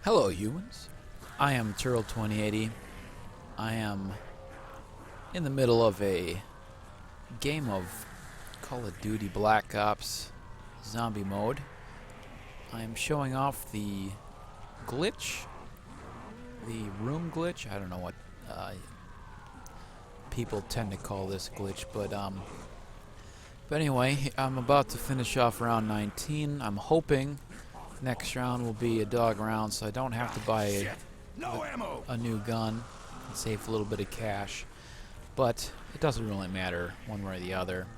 Hello humans, I am Turtle2080. I am in the middle of a game of Call of Duty Black Ops zombie mode. I am showing off the glitch, the room glitch. I don't know what people tend to call this glitch, but anyway, I'm about to finish off round 19. I'm hoping next round will be a dog round, so I don't have to buy a new gun and save a little bit of cash. But it doesn't really matter one way or the other.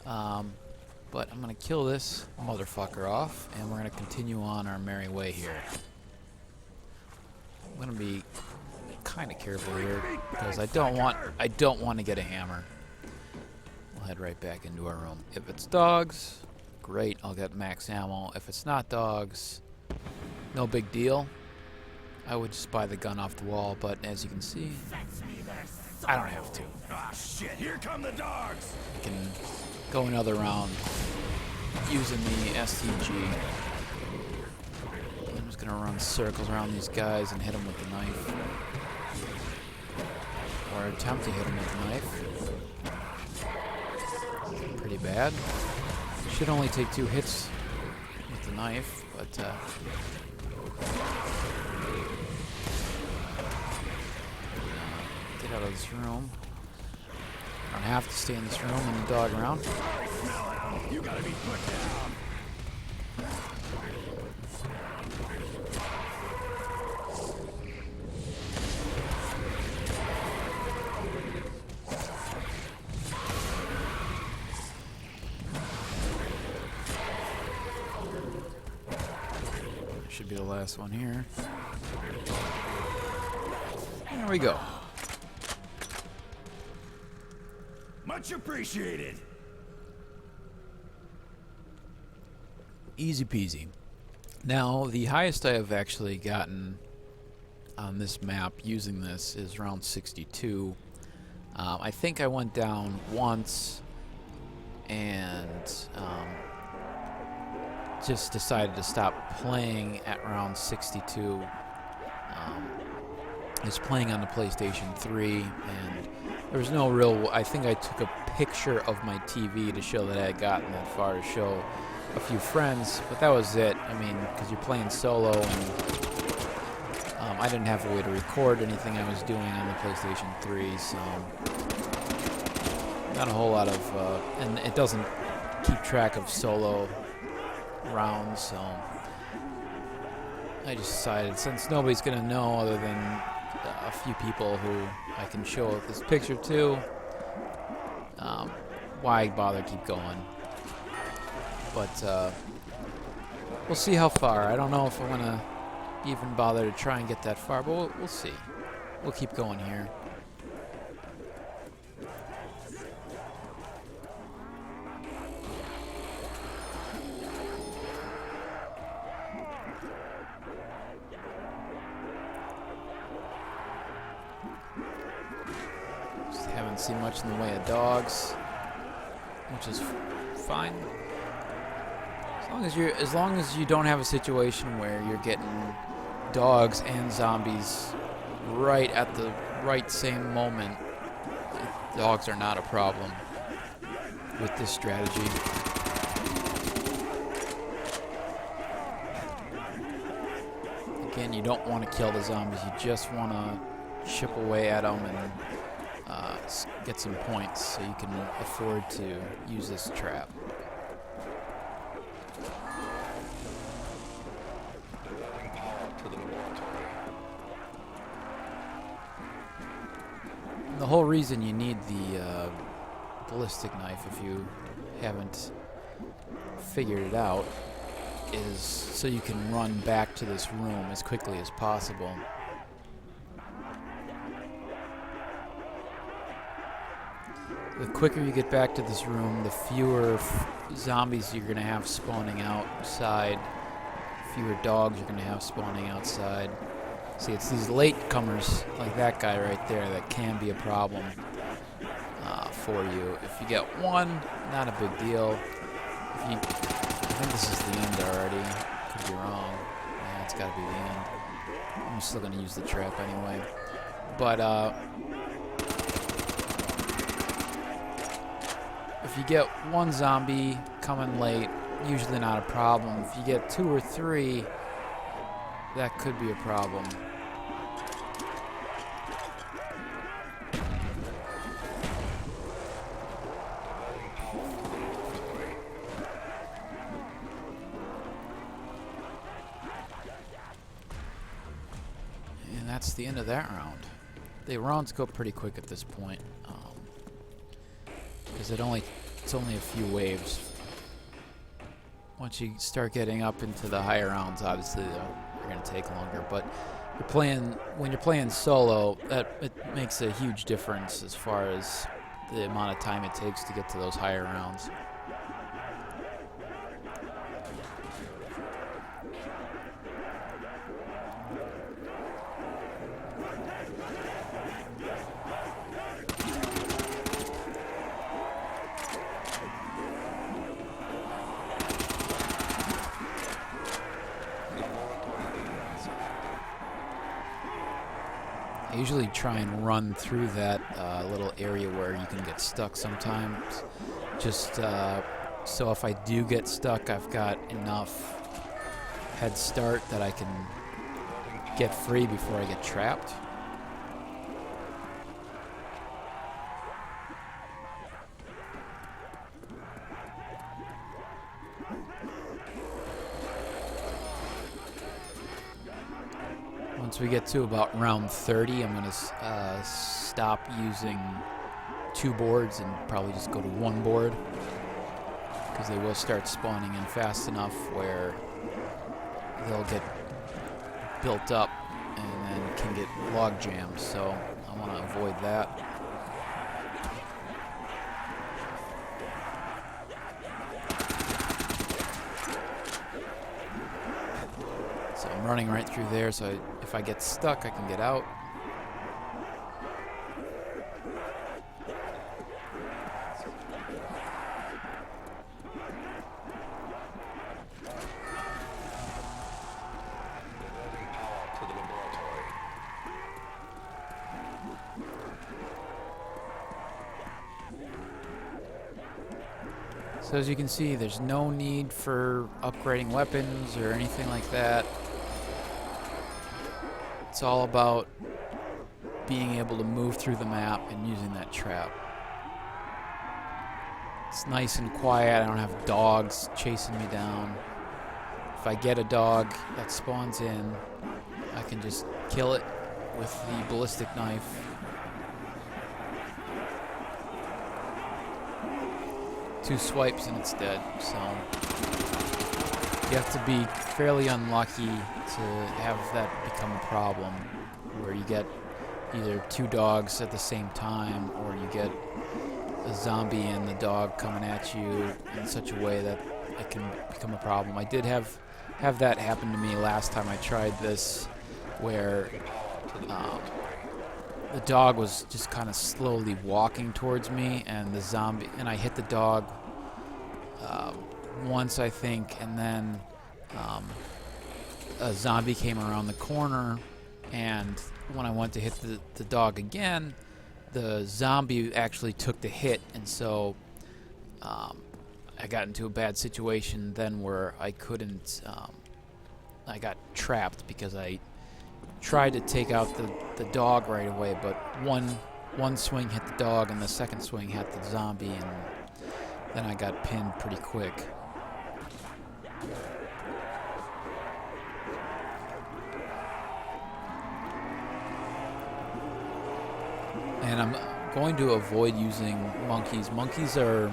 But I'm going to kill this motherfucker off, and we're going to continue on our merry way here. I'm going to be kind of careful here because I don't want to get a hammer. We'll head right back into our room. If it's dogs, great, I'll get max ammo. If it's not dogs, no big deal. I would just buy the gun off the wall, but as you can see, I don't have to. Ah, shit, here come the dogs! I can go another round using the STG. I'm just gonna run circles around these guys and hit them with the knife. Or attempt to hit them with the knife. Pretty bad. Should only take 2 hits with the knife, but get out of this room. I don't have to stay in this room and dog around. You gotta be put down. Should be the last one here. There we go. Much appreciated. Easy peasy. Now, the highest I have actually gotten on this map using this is round 62. I think I went down once and just decided to stop playing at round 62. I was playing on the PlayStation 3, and there was no real... I think I took a picture of my TV to show that I had gotten that far, to show a few friends, but that was it. I mean, because you're playing solo, and I didn't have a way to record anything I was doing on the PlayStation 3, so not a whole lot of... and it doesn't keep track of solo rounds, so I just decided, since nobody's gonna know other than a few people who I can show this picture to, why bother keep going? But we'll see how far. I don't know if I'm gonna even bother to try and get that far, but we'll see. We'll keep going here. Haven't seen much in the way of dogs, which is fine. As long as you don't have a situation where you're getting dogs and zombies right at the right same moment, dogs are not a problem with this strategy. Again, you don't want to kill the zombies, you just want to chip away at them and get some points so you can afford to use this trap. And the whole reason you need the ballistic knife, if you haven't figured it out, is so you can run back to this room as quickly as possible. The quicker you get back to this room, the fewer zombies you're going to have spawning outside, fewer dogs you're going to have spawning outside. See, it's these latecomers, like that guy right there, that can be a problem for you. If you get one, not a big deal. If you, I think this is the end already. Could be wrong. Yeah, it's got to be the end. I'm still going to use the trap anyway. But if you get one zombie coming late, usually not a problem. If you get 2 or 3, that could be a problem. And that's the end of that round. The rounds go pretty quick at this point, because it's only a few waves. Once you start getting up into the higher rounds, obviously they're going to take longer. But when you're playing solo, it makes a huge difference as far as the amount of time it takes to get to those higher rounds. I usually try and run through that little area where you can get stuck sometimes. Just so if I do get stuck, I've got enough head start that I can get free before I get trapped. Once we get to about round 30, I'm going to stop using 2 boards and probably just go to 1 board, because they will start spawning in fast enough where they'll get built up and then can get log jammed, so I want to avoid that. So I'm running right through there, so if I get stuck, I can get out. So as you can see, there's no need for upgrading weapons or anything like that. It's all about being able to move through the map and using that trap. It's nice and quiet. I don't have dogs chasing me down. If I get a dog that spawns in, I can just kill it with the ballistic knife. Two swipes and it's dead. So you have to be fairly unlucky to have that become a problem, where you get either 2 dogs at the same time, or you get a zombie and the dog coming at you in such a way that it can become a problem. I did have that happen to me last time I tried this, where the dog was just kind of slowly walking towards me, and the zombie, and I hit the dog once, I think, and then a zombie came around the corner, and when I went to hit the dog again, the zombie actually took the hit, and so I got into a bad situation then where I couldn't, I got trapped because I tried to take out the dog right away, but one swing hit the dog and the second swing hit the zombie, and then I got pinned pretty quick. And I'm going to avoid using monkeys. Monkeys are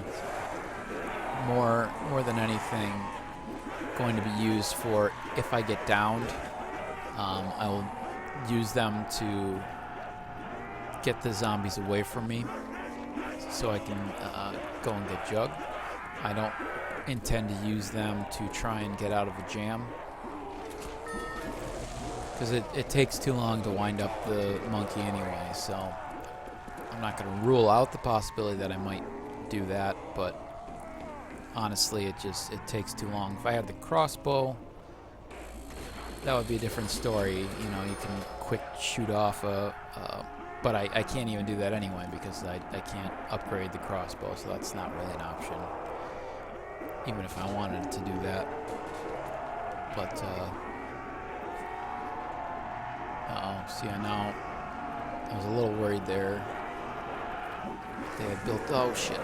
more than anything going to be used for if I get downed. I will use them to get the zombies away from me so I can go and get Jug. I don't intend to use them to try and get out of a jam, because it takes too long to wind up the monkey anyway, so I'm not going to rule out the possibility that I might do that, but honestly it takes too long. If I had the crossbow, that would be a different story. You know, you can quick shoot off but I can't even do that anyway because I can't upgrade the crossbow, so that's not really an option. Even if I wanted to do that. But, see, now I was a little worried there. They had built, oh shit,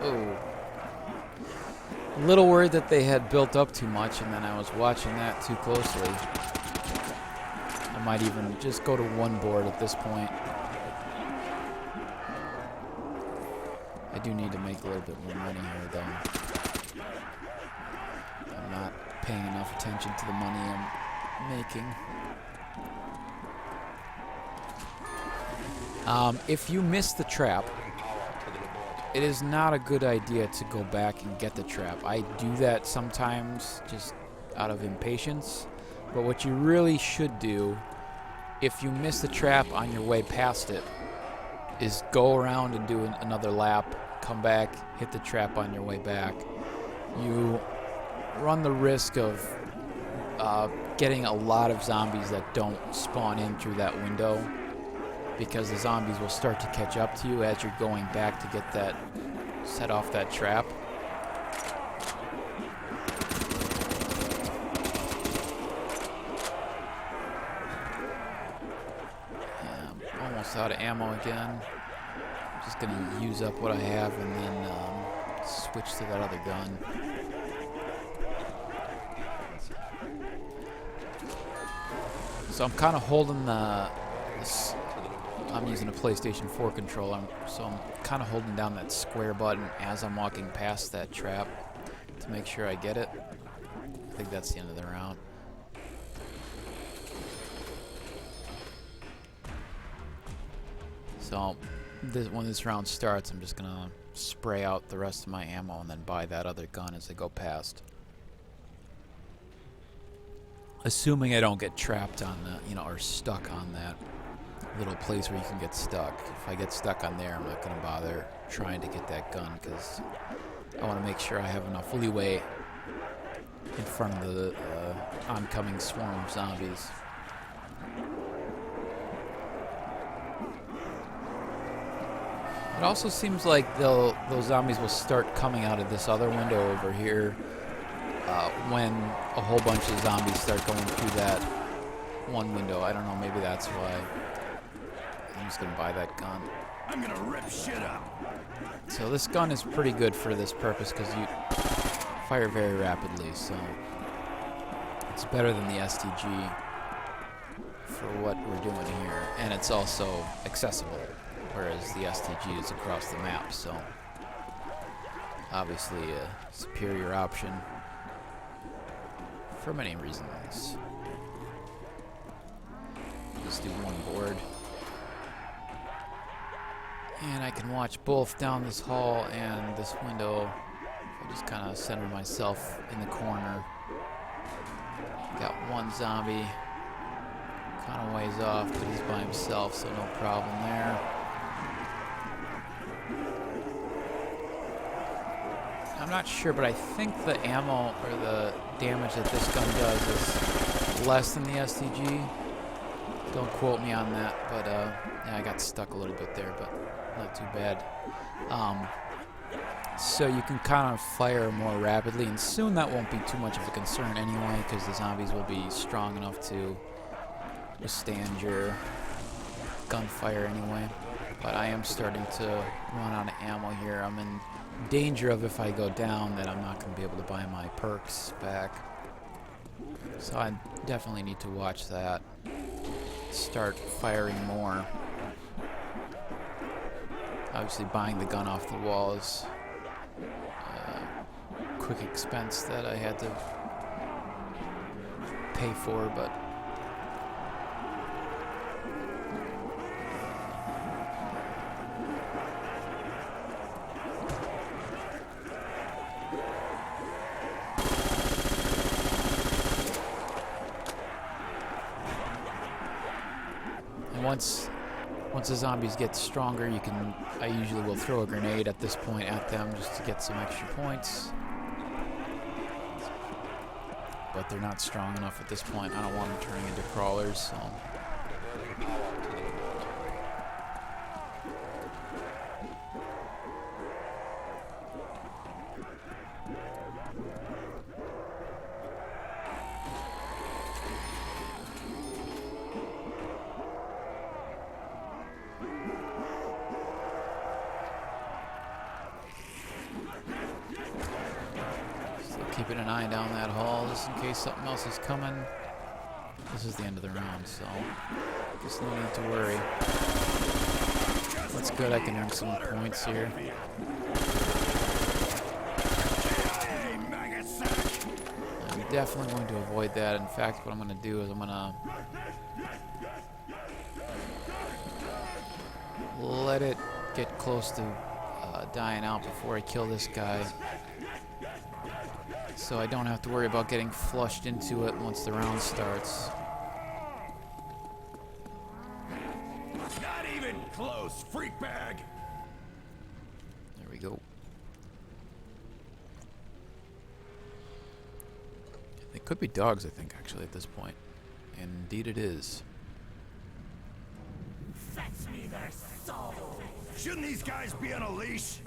oh. A little worried that they had built up too much, and then I was watching that too closely. I might even just go to one board at this point. I do need to make a little bit more money here, though. I'm not paying enough attention to the money I'm making. If you miss the trap, it is not a good idea to go back and get the trap. I do that sometimes just out of impatience. But what you really should do, if you miss the trap on your way past it, is go around and do another lap, come back, hit the trap on your way back. You run the risk of getting a lot of zombies that don't spawn in through that window, because the zombies will start to catch up to you as you're going back to get that, set off that trap. I'm almost out of ammo again. I'm just gonna use up what I have and then switch to that other gun. So I'm kind of holding I'm using a PlayStation 4 controller, so I'm kind of holding down that square button as I'm walking past that trap to make sure I get it. I think that's the end of the round. So when this round starts, I'm just gonna spray out the rest of my ammo and then buy that other gun as I go past. Assuming I don't get trapped on the, or stuck on that little place where you can get stuck. If I get stuck on there, I'm not going to bother trying to get that gun because I want to make sure I have enough leeway in front of the oncoming swarm of zombies. It also seems like those zombies will start coming out of this other window over here when a whole bunch of zombies start going through that one window. I don't know, maybe that's why. I'm just gonna buy that gun. I'm gonna rip shit up. So this gun is pretty good for this purpose because you fire very rapidly, so it's better than the STG for what we're doing here, and it's also accessible, whereas the STG is across the map, so obviously a superior option for many reasons. Let's do one board. And I can watch both down this hall and this window. I just kind of center myself in the corner. Got one zombie kind of ways off, but he's by himself, so no problem there. I'm not sure, but I think the ammo or the damage that this gun does is less than the STG. Don't quote me on that, but yeah, I got stuck a little bit there, but not too bad. So you can kind of fire more rapidly, and soon that won't be too much of a concern anyway, because the zombies will be strong enough to withstand your gunfire anyway. But I am starting to run out of ammo here. I'm in danger of, if I go down, that I'm not going to be able to buy my perks back. So I definitely need to watch that. Start firing more. Obviously buying the gun off the wall is a quick expense that I had to pay for, but once the zombies get stronger, I usually will throw a grenade at this point at them just to get some extra points. but they're not strong enough at this point. I don't want them turning into crawlers, so... Keeping an eye down that hall just in case something else is coming. This is the end of the round, so just no need to worry. That's good, I can earn some points here. I'm definitely going to avoid that. In fact, what I'm going to do is I'm going to let it get close to dying out before I kill this guy, so I don't have to worry about getting flushed into it once the round starts. Not even close, freak bag. There we go. They could be dogs, I think, actually, at this point. And indeed it is. Fetch me their soul. Shouldn't these guys be on a leash?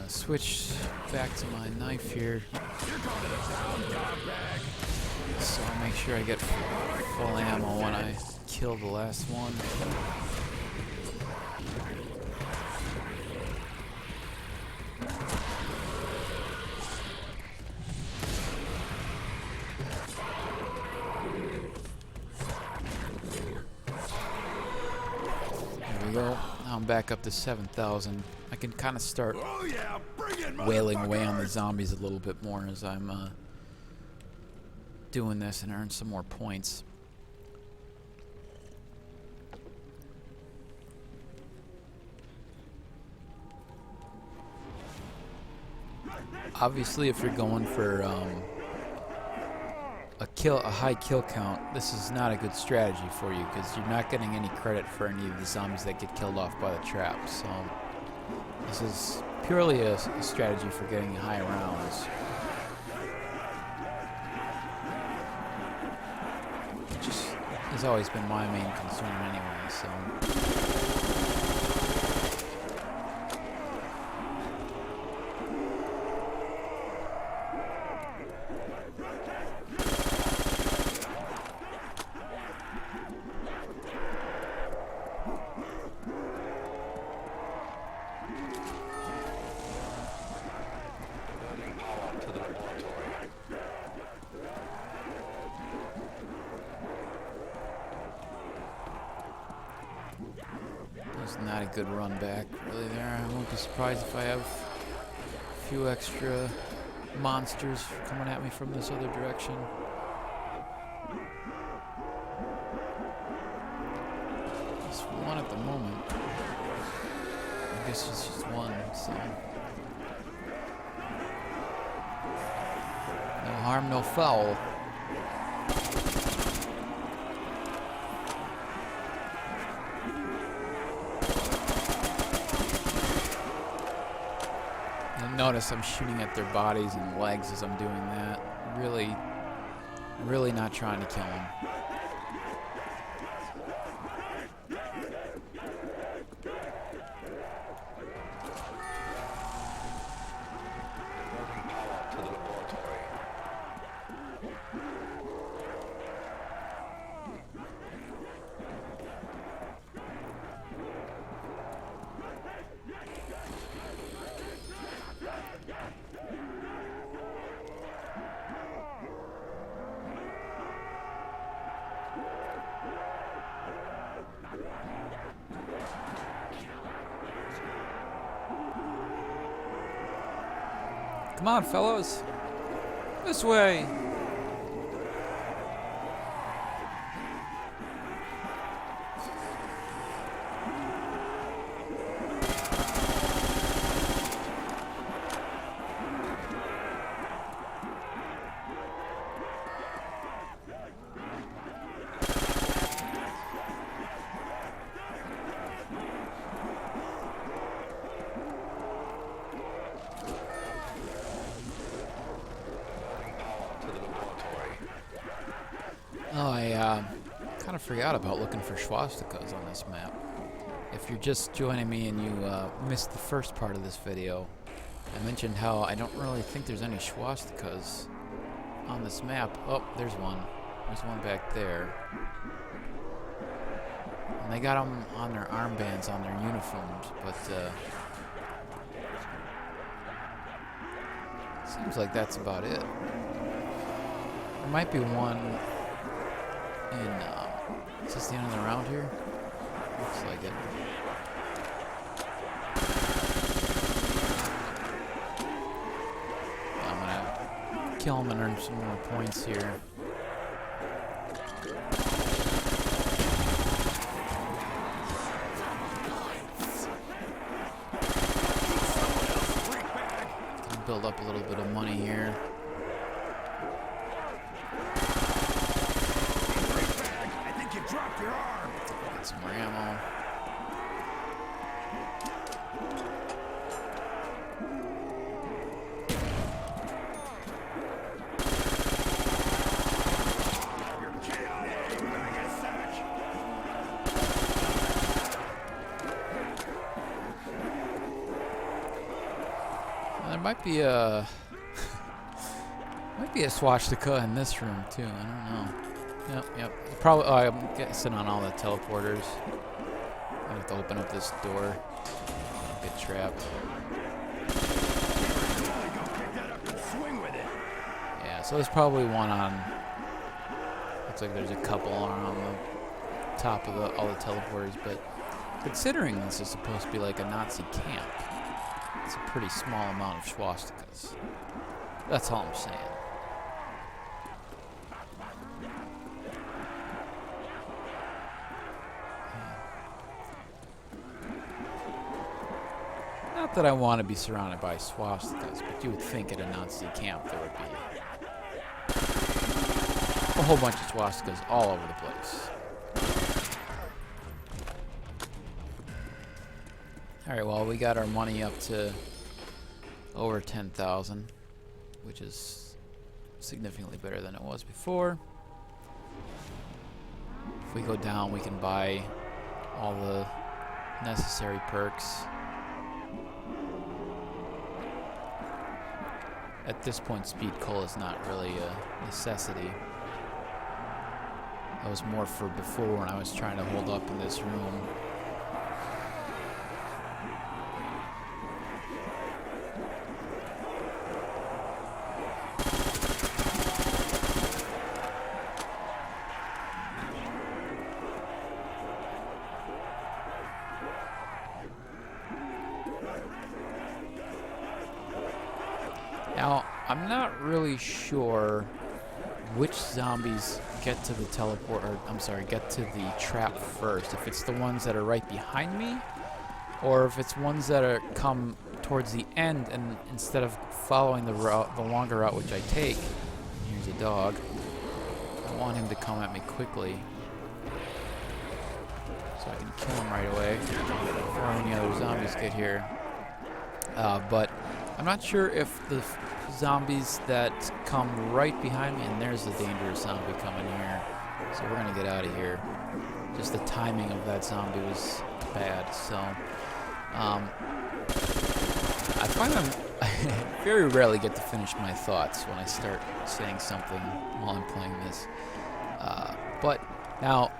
Switch back to my knife here, so I'll make sure I get full ammo when I kill the last one. There we go. Now I'm back up to 7,000. I can kind of start wailing away on the zombies a little bit more as I'm doing this and earn some more points. Obviously, if you're going for a high kill count, this is not a good strategy for you because you're not getting any credit for any of the zombies that get killed off by the trap. So this is purely a strategy for getting high rounds. Which has always been my main concern anyway, so... Not a good run back really there. I won't be surprised if I have a few extra monsters coming at me from this other direction. Just one at the moment. I guess it's just one, so no harm, no foul. Notice I'm shooting at their bodies and legs as I'm doing that. Really not trying to kill them. Come on, fellows. This way. forgot about looking for swastikas on this map. If you're just joining me and you missed the first part of this video, I mentioned how I don't really think there's any swastikas on this map. Oh, there's one. There's one back there. And they got them on their armbands, on their uniforms, but seems like that's about it. There might be one in, is this the end of the round here? Looks like it. I'm gonna kill him and earn some more points here. Build up a little bit of money here. I think you dropped your arm. Get some more ammo. There might be a swastika in this room too. I don't know. Yep. Probably. Oh, I'm guessing on all the teleporters. I have to open up this door. Get trapped. Yeah. So there's probably one on. Looks like there's a couple on the top of all the teleporters, but considering this is supposed to be like a Nazi camp, it's a pretty small amount of swastikas. That's all I'm saying. Not that I want to be surrounded by swastikas, but you would think at a Nazi camp there would be a whole bunch of swastikas all over the place. Alright, well, we got our money up to over 10,000, which is significantly better than it was before. If we go down, we can buy all the necessary perks. At this point, speed coal is not really a necessity. That was more for before when I was trying to hold up in this room. Now, I'm not really sure which zombies get to the teleport, or I'm sorry, get to the trap first. If it's the ones that are right behind me, or if it's ones that come towards the end, and instead of following the route, the longer route which I take, here's a dog. I want him to come at me quickly, so I can kill him right away before any other zombies get here. But I'm not sure if the zombies that come right behind me, and there's a dangerous zombie coming here, so we're gonna get out of here. Just the timing of that zombie was bad, so I find I very rarely get to finish my thoughts when I start saying something while I'm playing this. But now,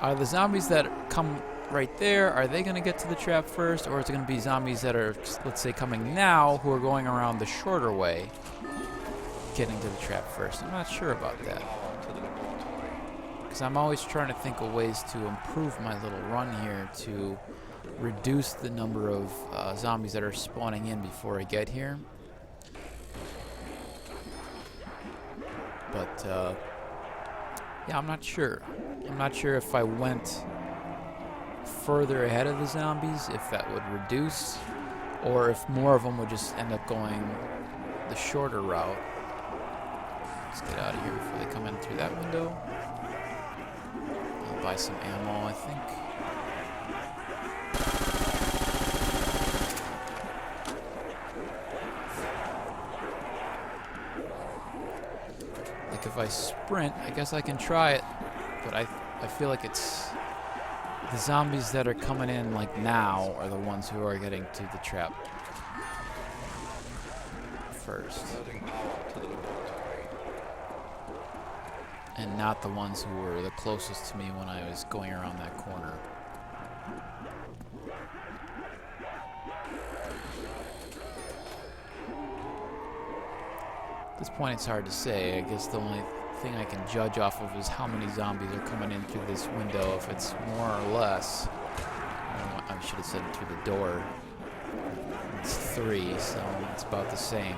are the zombies that come right there, are they going to get to the trap first, or is it going to be zombies that are, let's say, coming now, who are going around the shorter way, getting to the trap first? I'm not sure about that, because I'm always trying to think of ways to improve my little run here to reduce the number of zombies that are spawning in before I get here. But yeah, I'm not sure. I'm not sure if I went further ahead of the zombies, if that would reduce, or if more of them would just end up going the shorter route. Let's get out of here before they come in through that window. I'll buy some ammo, I think. Like if I sprint, I guess I can try it, but I I feel like it's the zombies that are coming in like now are the ones who are getting to the trap first. And not the ones who were the closest to me when I was going around that corner. At this point, it's hard to say. I guess the only thing I can judge off of is how many zombies are coming in through this window. If it's more or less, I should have said through the door. It's 3, so it's about the same.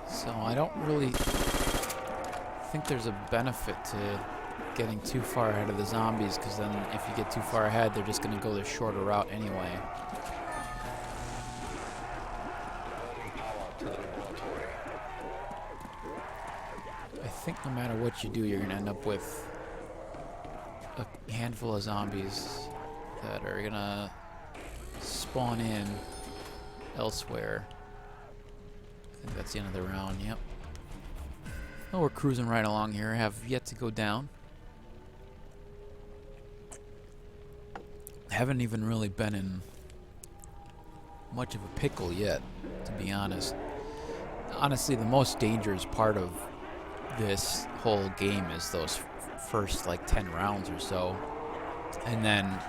So I don't really think there's a benefit to getting too far ahead of the zombies, because then if you get too far ahead, they're just going to go the shorter route anyway. I think no matter what you do, you're going to end up with a handful of zombies that are going to spawn in elsewhere. I think that's the end of the round, yep. Well, we're cruising right along here. Have yet to go down. Haven't even really been in much of a pickle yet, to be honest. Honestly, the most dangerous part of this whole game is those first like 10 rounds or so. And then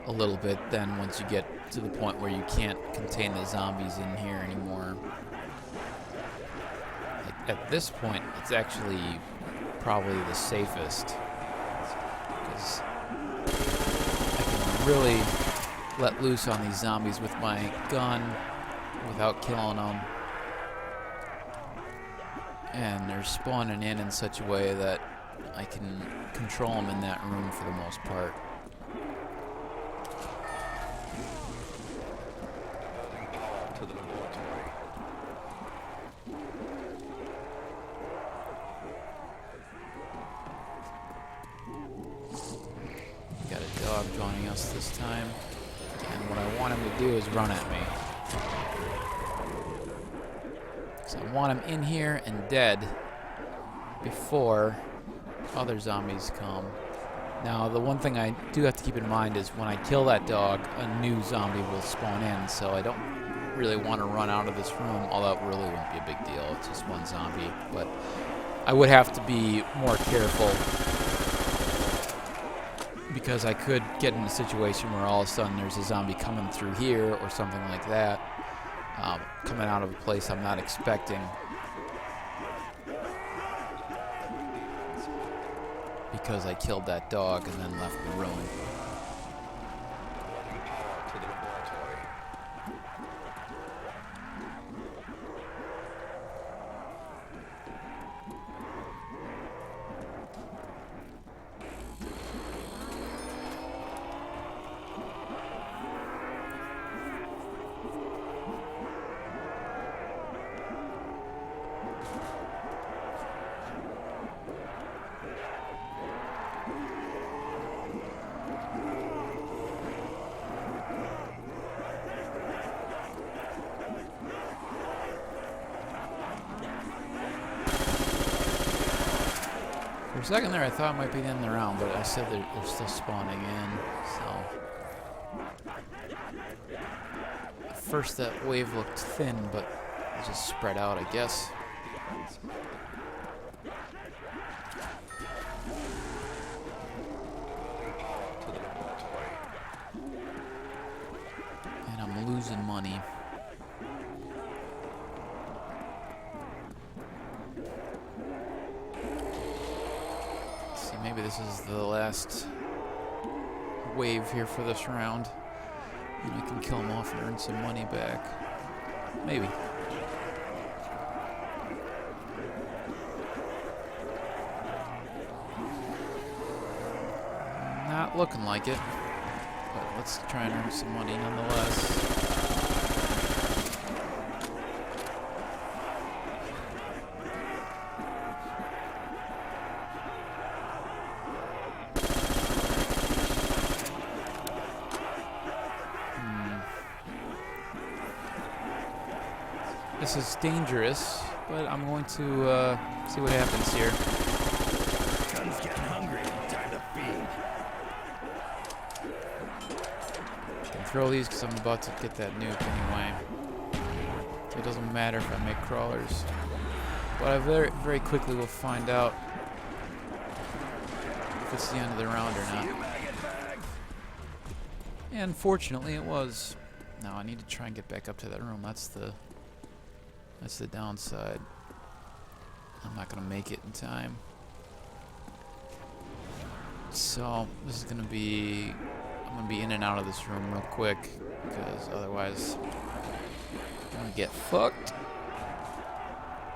a little bit then once you get to the point where you can't contain the zombies in here anymore. At this point, it's actually probably the safest, because I can really let loose on these zombies with my gun without killing them. And they're spawning in such a way that I can control them in that room for the most part. Got a dog joining us this time. And what I want him to do is run at me. So I want him in here and dead before other zombies come. Now, the one thing I do have to keep in mind is when I kill that dog, a new zombie will spawn in, so I don't really want to run out of this room, although it really won't be a big deal. It's just one zombie. But I would have to be more careful, because I could get in a situation where all of a sudden there's a zombie coming through here or something like that, coming out of a place I'm not expecting, because I killed that dog and then left the room. For a second there, I thought it might be the end of the round, but I said they're still spawning in, so. At first that wave looked thin, but it just spread out, I guess. And I'm losing money. Maybe this is the last wave here for this round, and I can kill them off and earn some money back. Maybe. Not looking like it, but let's try and earn some money nonetheless. This is dangerous, but I'm going to see what happens here. Gun's getting hungry. Time to feed. I can throw these because I'm about to get that nuke anyway. So it doesn't matter if I make crawlers. But I very, very quickly will find out if it's the end of the round or not. And fortunately it was. Now I need to try and get back up to that room. That's the downside. I'm not gonna make it in time. So this is gonna be, I'm gonna be in and out of this room real quick because otherwise I'm gonna get fucked.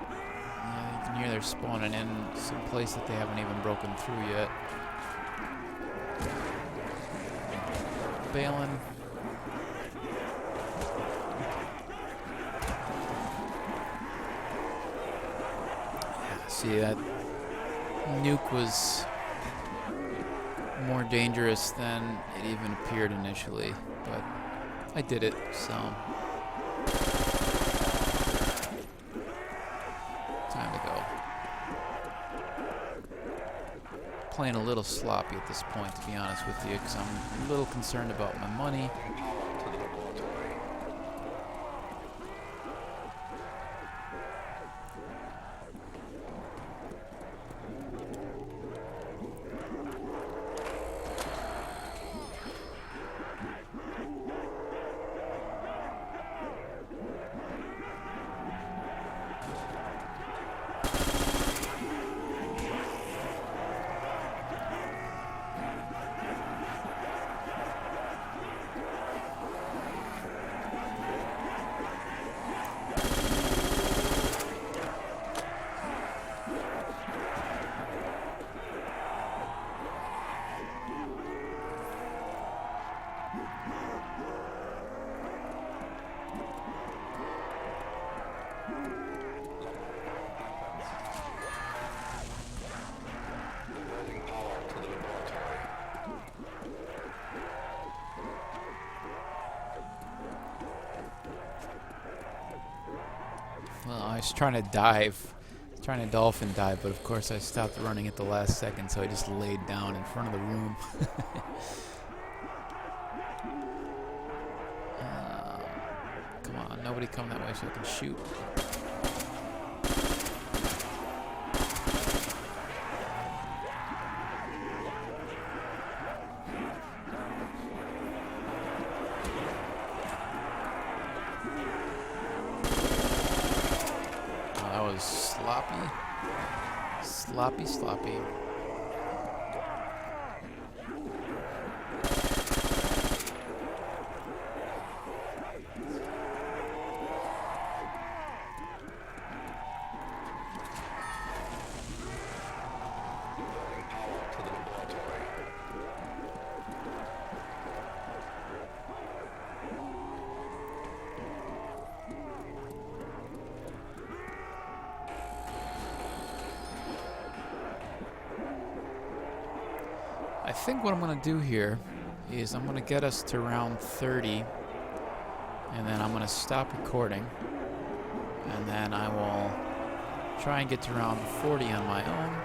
Yeah, you can hear they're spawning in some place that they haven't even broken through yet. Bailing. See, that nuke was more dangerous than it even appeared initially, but I did it, so time to go. Playing a little sloppy at this point, to be honest with you, because I'm a little concerned about my money. Well, I was trying to dive, trying to dolphin dive, but of course I stopped running at the last second, so I just laid down in front of the room. Come on, nobody come that way so I can shoot. Sloppy. Sloppy, sloppy. I think what I'm going to do here is I'm going to get us to round 30, and then I'm going to stop recording, and then I will try and get to round 40 on my own,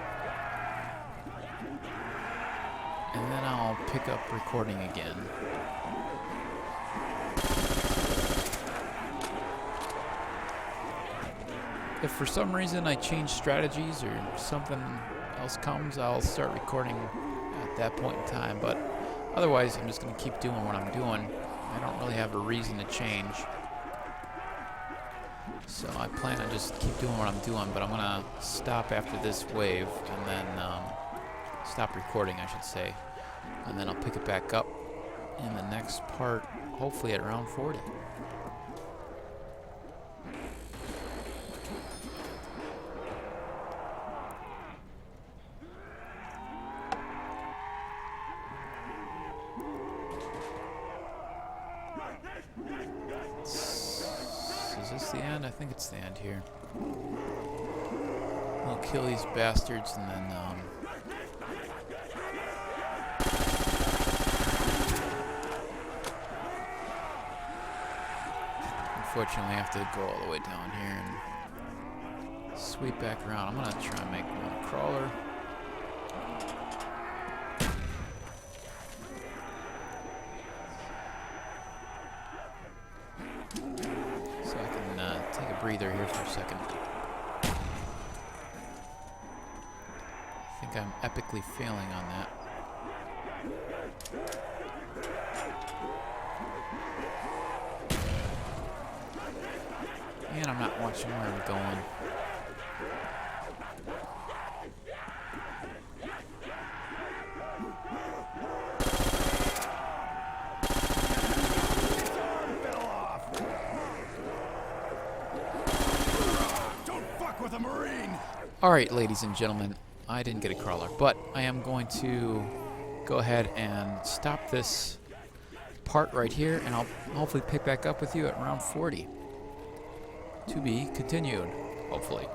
and then I'll pick up recording again. If for some reason I change strategies or something else comes, I'll start recording at that point in time, but otherwise I'm just going to keep doing what I'm doing. I don't really have a reason to change, so I plan on just keep doing what I'm doing, but I'm going to stop after this wave and then stop recording, I should say, and then I'll pick it back up in the next part, hopefully at round 40. Is this the end? I think it's the end here. We'll kill these bastards and then unfortunately have to go all the way down here and sweep back around. I'm gonna try and make one crawler. So I can take a breather here for a second. I think I'm epically failing on that. And I'm not watching where I'm going. Don't fuck with a Marine! Alright, ladies and gentlemen, I didn't get a crawler, but I am going to go ahead and stop this part right here, and I'll hopefully pick back up with you at round 40. To be continued, hopefully.